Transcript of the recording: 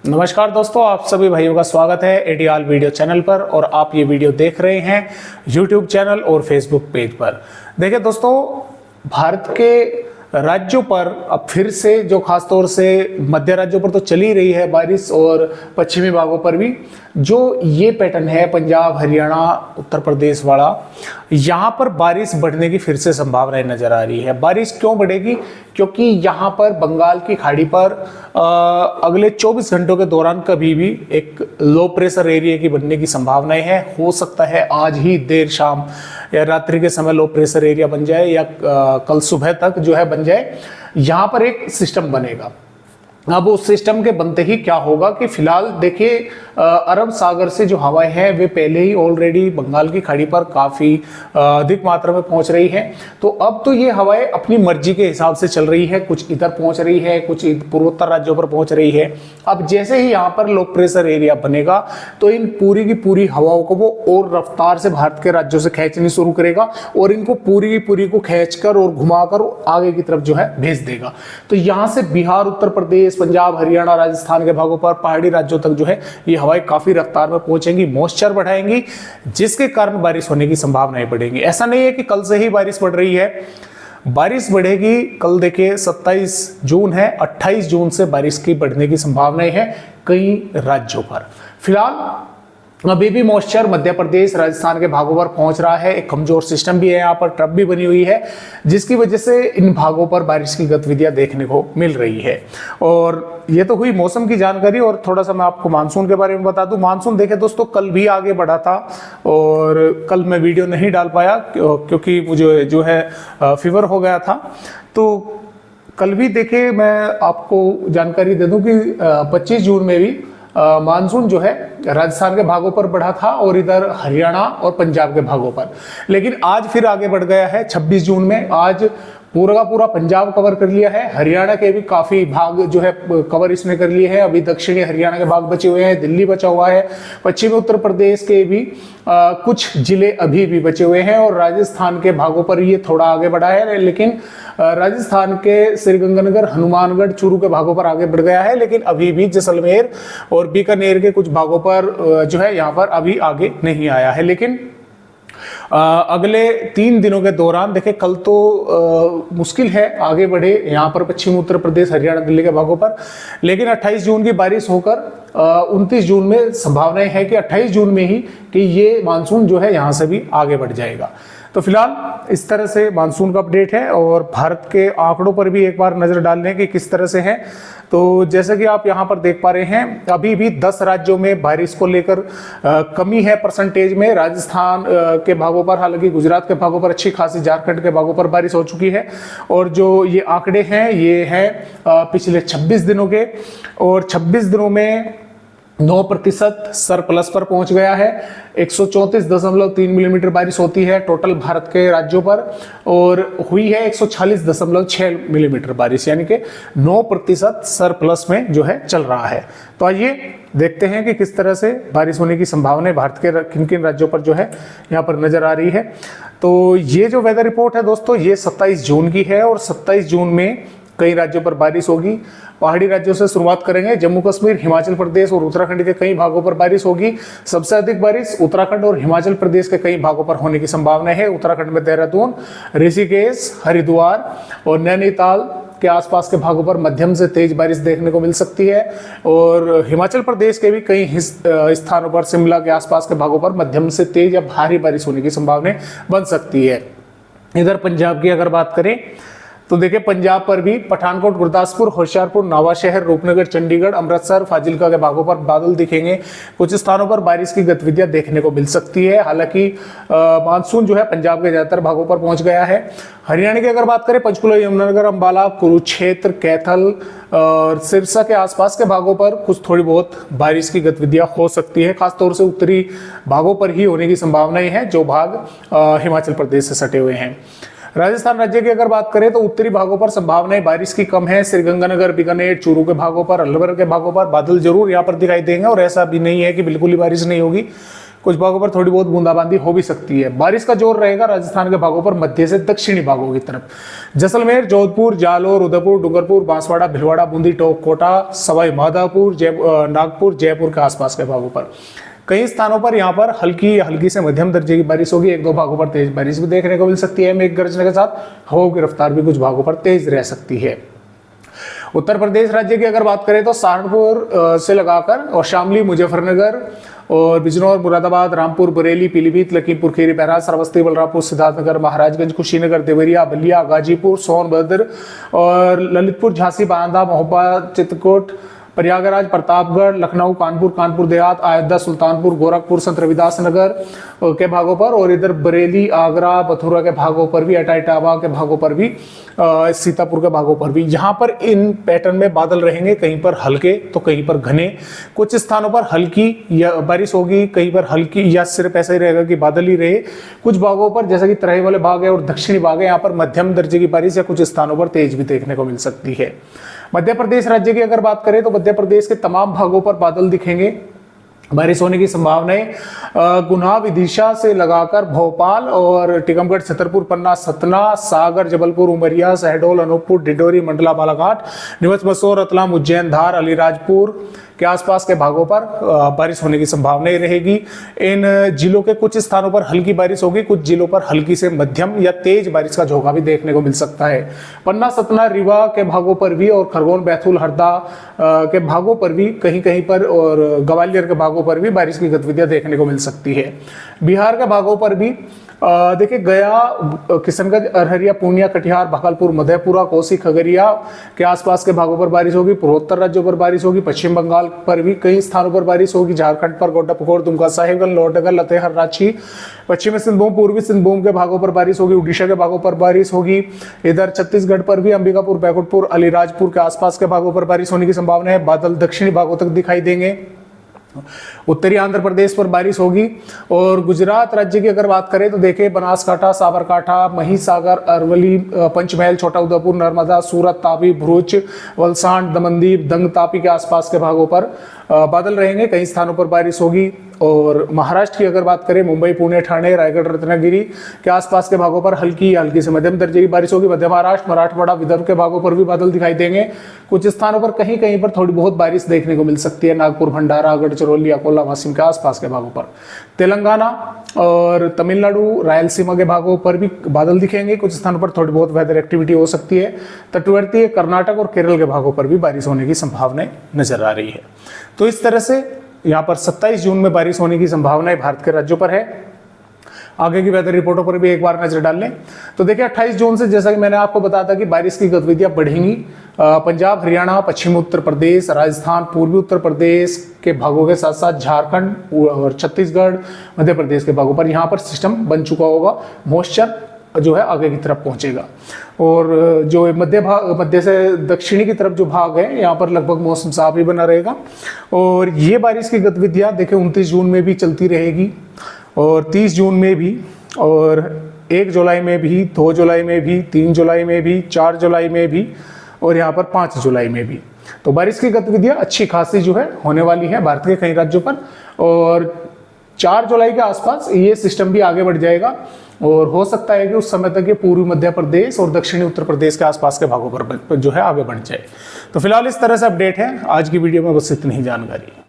नमस्कार दोस्तों, आप सभी भाइयों का स्वागत है एडीआल वीडियो चैनल पर। और आप ये वीडियो देख रहे हैं यूट्यूब चैनल और फेसबुक पेज पर। देखिए दोस्तों, भारत के राज्यों पर अब फिर से जो खासतौर से मध्य राज्यों पर तो चली रही है बारिश और पश्चिमी भागों पर भी जो ये पैटर्न है पंजाब, हरियाणा, उत्तर प्रदेश वाला, यहाँ पर बारिश बढ़ने की फिर से संभावनाएं नजर आ रही है। बारिश क्यों बढ़ेगी? क्योंकि यहाँ पर बंगाल की खाड़ी पर अगले 24 घंटों के दौरान कभी भी एक लो प्रेशर एरिया की बनने की संभावनाएं है। हो सकता है आज ही देर शाम या रात्रि के समय लो प्रेशर एरिया बन जाए या कल सुबह तक जो है बन जाए। यहाँ पर एक सिस्टम बनेगा। अब उस सिस्टम के बनते ही क्या होगा कि फिलहाल देखिए अरब सागर से जो हवाएं हैं वे पहले ही ऑलरेडी बंगाल की खाड़ी पर काफी अधिक मात्रा में पहुंच रही है। तो अब तो ये हवाएं अपनी मर्जी के हिसाब से चल रही है, कुछ इधर पहुंच रही है, कुछ पूर्वोत्तर राज्यों पर पहुंच रही है। अब जैसे ही यहाँ पर लो प्रेशर एरिया बनेगा तो इन पूरी की पूरी हवाओं को वो और रफ्तार से भारत के राज्यों से खींचनी शुरू करेगा और इनको पूरी की पूरी को खींचकर और घुमाकर आगे की तरफ जो है भेज देगा। तो यहाँ से बिहार, उत्तर प्रदेश, पंजाब, हरियाणा, राजस्थान के भागों पर, पहाड़ी राज्यों तक जो है ये हवाएं काफी रफ्तार में पहुंचेंगी, मॉइस्चर बढ़ाएंगी, जिसके कारण बारिश होने की संभावनाएं बढ़ेंगी। ऐसा नहीं है कि कल से ही बारिश बढ़ रही है, बारिश बढ़ेगी। कल देखिए 27 जून है, 28 जून से बारिश की बढ़ने की संभावनाएं है कई राज्यों पर। फिलहाल अभी भी मॉइस्चर मध्य प्रदेश, राजस्थान के भागों पर पहुंच रहा है। एक कमजोर सिस्टम भी है, यहाँ पर ट्रफ भी बनी हुई है, जिसकी वजह से इन भागों पर बारिश की गतिविधियां देखने को मिल रही है। और ये तो हुई मौसम की जानकारी। और थोड़ा सा मैं आपको मानसून के बारे में बता दूं। मानसून देखे दोस्तों, कल भी आगे बढ़ा था और कल मैं वीडियो नहीं डाल पाया क्योंकि मुझे जो है फीवर हो गया था। तो कल भी देखे मैं आपको जानकारी दे दूं कि 25 जून में भी मानसून जो है राजस्थान के भागों पर बढ़ा था और इधर हरियाणा और पंजाब के भागों पर। लेकिन आज फिर आगे बढ़ गया है 26 जून में। आज पूरा का पूरा पंजाब कवर कर लिया है, हरियाणा के भी काफी भाग जो है कवर इसने कर लिए हैं। अभी दक्षिणी हरियाणा के भाग बचे हुए हैं, दिल्ली बचा हुआ है, पश्चिमी उत्तर प्रदेश के भी कुछ जिले अभी भी बचे हुए हैं और राजस्थान के भागों पर ये थोड़ा आगे बढ़ा है। लेकिन राजस्थान के श्रीगंगानगर, हनुमानगढ़, चूरू के भागों पर आगे बढ़ गया है। लेकिन अभी भी जैसलमेर और बीकानेर के कुछ भागों पर जो है यहाँ पर अभी आगे नहीं आया है। लेकिन अगले 3 दिनों के दौरान देखें, कल तो मुश्किल है आगे बढ़े यहाँ पर पश्चिम उत्तर प्रदेश, हरियाणा, दिल्ली के भागों पर। लेकिन 28 जून की बारिश होकर 29 जून में संभावनाएं है कि 28 जून में ही कि ये मानसून जो है यहाँ से भी आगे बढ़ जाएगा। तो फिलहाल इस तरह से मानसून का अपडेट है। और भारत के आंकड़ों पर भी एक बार नजर डाल लें कि किस तरह से है। तो जैसे कि आप यहाँ पर देख पा रहे हैं, अभी भी 10 राज्यों में बारिश को लेकर कमी है परसेंटेज में। राजस्थान के भागों पर, हालांकि गुजरात के भागों पर अच्छी खासी, झारखंड के भागों पर बारिश हो चुकी है। और जो ये आंकड़े हैं ये हैं पिछले 26 दिनों के। और 26 दिनों में 9% सरप्लस पर पहुंच गया है। 134.3 मिलीमीटर बारिश होती है टोटल भारत के राज्यों पर और हुई है 146.6 मिलीमीटर बारिश, यानी कि 9% सरप्लस में जो है चल रहा है। तो आइए देखते हैं कि किस तरह से बारिश होने की संभावना भारत के किन किन राज्यों पर जो है यहाँ पर नजर आ रही है। तो ये जो वेदर रिपोर्ट है दोस्तों, ये 27 जून की है और 27 जून में कई राज्यों पर बारिश होगी। पहाड़ी राज्यों से शुरुआत करेंगे। जम्मू कश्मीर, हिमाचल प्रदेश और उत्तराखंड के कई भागों पर बारिश होगी। सबसे अधिक बारिश उत्तराखंड और हिमाचल प्रदेश के कई भागों पर होने की संभावना है। उत्तराखंड में देहरादून, ऋषिकेश, हरिद्वार और नैनीताल के आसपास के भागों पर मध्यम से तेज बारिश देखने को मिल सकती है। और हिमाचल प्रदेश के भी कई स्थानों पर, शिमला के आसपास के भागों पर मध्यम से तेज या भारी बारिश होने की संभावना बन सकती है। इधर पंजाब की अगर बात करें तो देखिए, पंजाब पर भी पठानकोट, गुरदासपुर, होशियारपुर, नवाशहर, रूपनगर, चंडीगढ़, अमृतसर, फाजिलका के भागों पर बादल दिखेंगे। कुछ स्थानों पर बारिश की गतिविधियां देखने को मिल सकती है। हालांकि मानसून जो है पंजाब के ज्यादातर भागों पर पहुंच गया है। हरियाणा की अगर बात करें, पंचकुला, यमुनानगर, अंबाला, कुरुक्षेत्र, कैथल और सिरसा के आसपास के भागों पर कुछ थोड़ी बहुत बारिश की गतिविधियां हो सकती है। खासतौर से उत्तरी भागों पर ही होने की संभावनाएं हैं, जो भाग हिमाचल प्रदेश से सटे हुए हैं। राजस्थान राज्य की अगर बात करें तो उत्तरी भागों पर संभावनाएं बारिश की कम है। श्रीगंगानगर, बीकानेर, चूरू के भागों पर, अलवर के भागों पर बादल जरूर यहाँ पर दिखाई देंगे। और ऐसा भी नहीं है कि बिल्कुल ही बारिश नहीं होगी, कुछ भागों पर थोड़ी बहुत बूंदाबांदी हो भी सकती है। बारिश का जोर रहेगा राजस्थान के भागों पर मध्य से दक्षिणी भागों की तरफ। जैसलमेर, जोधपुर, जालोर, उदयपुर, डूंगरपुर, बांसवाड़ा, भीलवाड़ा, बूंदी, टोंक, कोटा, सवाई माधोपुर, नागपुर, जयपुर के आसपास के भागों पर कई स्थानों पर यहाँ पर हल्की या हल्की से मध्यम दर्जे की बारिश होगी। एक दो भागों पर तेज बारिश भी देखने को मिल सकती है। मेघ गर्जन के साथ हवा की रफ्तार भी कुछ भागों पर तेज रह सकती है। उत्तर प्रदेश राज्य की अगर बात करें तो सहारनपुर से लगाकर और शामली, मुजफ्फरनगर और बिजनौर, मुरादाबाद, रामपुर, बरेली, पीलीभीत, लखीमपुर खीरी, बहराइच, श्रावस्ती, बलरामपुर, सिद्धार्थनगर, महाराजगंज, कुशीनगर, देवरिया, बलिया, गाजीपुर, सोनभद्र और ललितपुर, झांसी, बांदा, महोबा, चित्रकूट, प्रयागराज, प्रतापगढ़, लखनऊ, कानपुर देहात, अयोध्या, सुल्तानपुर, गोरखपुर, संत रविदास नगर के भागों पर और इधर बरेली, आगरा, मथुरा के भागों पर भी, इटावा के भागों पर भी, सीतापुर के भागों पर भी यहाँ पर इन पैटर्न में बादल रहेंगे। कहीं पर हल्के तो कहीं पर घने। कुछ स्थानों पर हल्की या बारिश होगी, कहीं पर हल्की या सिर्फ ऐसा ही रहेगा कि बादल ही रहे। कुछ भागों पर जैसा कि तराई वाले भाग है और दक्षिणी भाग है, यहाँ पर मध्यम दर्जे की बारिश या कुछ स्थानों पर तेज भी देखने को मिल सकती है। मध्य प्रदेश राज्य की अगर बात करें तो मध्य प्रदेश के तमाम भागों पर बादल दिखेंगे। बारिश होने की संभावनाएं गुना, विदिशा से लगाकर भोपाल और टीकमगढ़, छतरपुर, पन्ना, सतना, सागर, जबलपुर, उमरिया, शहडोल, अनूपपुर, डिंडोरी, मंडला, बालाघाट, नीमच, मंदसौर, रतलाम, उज्जैन, धार, अलीराजपुर के आसपास के भागों पर बारिश होने की संभावनाएं रहेगी। इन जिलों के कुछ स्थानों पर हल्की बारिश होगी, कुछ जिलों पर हल्की से मध्यम या तेज बारिश का झोंका भी देखने को मिल सकता है। पन्ना, सतना, रीवा के भागों पर भी और खरगोन, बैतूल, हरदा के भागों पर भी कहीं कहीं पर और ग्वालियर के भागों पर भी बारिश की गतिविधियां देखने को मिल सकती है। बिहार के भागों पर भी देखिए गया, किशनगंज, अररिया, पूर्णिया, कटिहार, भागलपुर, मधेपुरा, कोसी, खगड़िया के आसपास के भागों पर बारिश होगी। पूर्वोत्तर राज्यों पर बारिश होगी। पश्चिम बंगाल पर भी कई स्थानों पर बारिश होगी। झारखंड पर गोड्डा, पकोड़, दुमका, साहिबगंज, लोहरदगा, लातेहार, रांची, पश्चिमी सिंहभूम, पूर्वी सिंहभूम के भागों पर बारिश होगी। उड़ीसा के भागों पर बारिश होगी। इधर छत्तीसगढ़ पर भी अंबिकापुर, बैकुंठपुर, अलीराजपुर के आसपास के भागों पर बारिश होने की संभावना है। बादल दक्षिणी भागों तक दिखाई देंगे। उत्तरी आंध्र प्रदेश पर बारिश होगी। और गुजरात राज्य की अगर बात करें तो देखिए बनासकांठा, साबरकांठा, महिसागर, अरवली, पंचमहल, छोटा उदेपुर, नर्मदा, सूरत, तापी, भरूच, वलसाड, दमनदीप, दंग, तापी के आसपास के भागों पर बादल रहेंगे। कई स्थानों पर बारिश होगी। और महाराष्ट्र की अगर बात करें मुंबई, पुणे, ठाणे, रायगढ़, रत्नागिरी के आसपास के भागों पर हल्की या हल्की से मध्यम दर्जे की बारिश होगी। मध्य महाराष्ट्र, मराठवाड़ा, विदर्भ के भागों पर भी बादल दिखाई देंगे। कुछ स्थानों पर कहीं कहीं पर थोड़ी बहुत बारिश देखने को मिल सकती है। नागपुर, भंडारा, गढ़चिरौली, अकोला, वाशिम के आसपास के भागों पर। तेलंगाना और तमिलनाडु, रायलसीमा के भागों पर भी बादल दिखेंगे। कुछ स्थानों पर थोड़ी बहुत वेदर एक्टिविटी हो सकती है। तटवर्ती कर्नाटक और केरल के भागों पर भी बारिश होने की संभावनाएं नजर आ रही है। तो इस तरह से यहाँ पर 27 जून में बारिश होने की संभावनाएं भारत के राज्यों पर है। आगे की वेदर रिपोर्टों पर भी एक बार नजर डाल लें तो देखिए 28 जून से जैसा कि मैंने आपको बताया था कि बारिश की गतिविधियां बढ़ेंगी। पंजाब, हरियाणा, पश्चिमी उत्तर प्रदेश, राजस्थान, पूर्वी उत्तर प्रदेश के भागों के साथ साथ झारखंड और छत्तीसगढ़, मध्य प्रदेश के भागों पर यहाँ पर सिस्टम बन चुका होगा। मॉइस्चर जो है आगे की तरफ पहुंचेगा। और जो मध्य से दक्षिणी की तरफ जो भाग है यहाँ पर लगभग मौसम साफ ही बना रहेगा। और ये बारिश की गतिविधियां देखिए 29 जून में भी चलती रहेगी और 30 जून में भी और 1 जुलाई में भी, 2 जुलाई में भी, 3 जुलाई में भी, 4 जुलाई में भी और यहाँ पर 5 जुलाई में भी। तो बारिश की गतिविधियां अच्छी खासी जो है होने वाली है भारत के कई राज्यों पर। और 4 जुलाई के आसपास ये सिस्टम भी आगे बढ़ जाएगा और हो सकता है कि उस समय तक ये पूर्वी मध्य प्रदेश और दक्षिणी उत्तर प्रदेश के आसपास के भागों पर जो है आगे बढ़ जाए। तो फिलहाल इस तरह से अपडेट है। आज की वीडियो में बस इतनी ही जानकारी।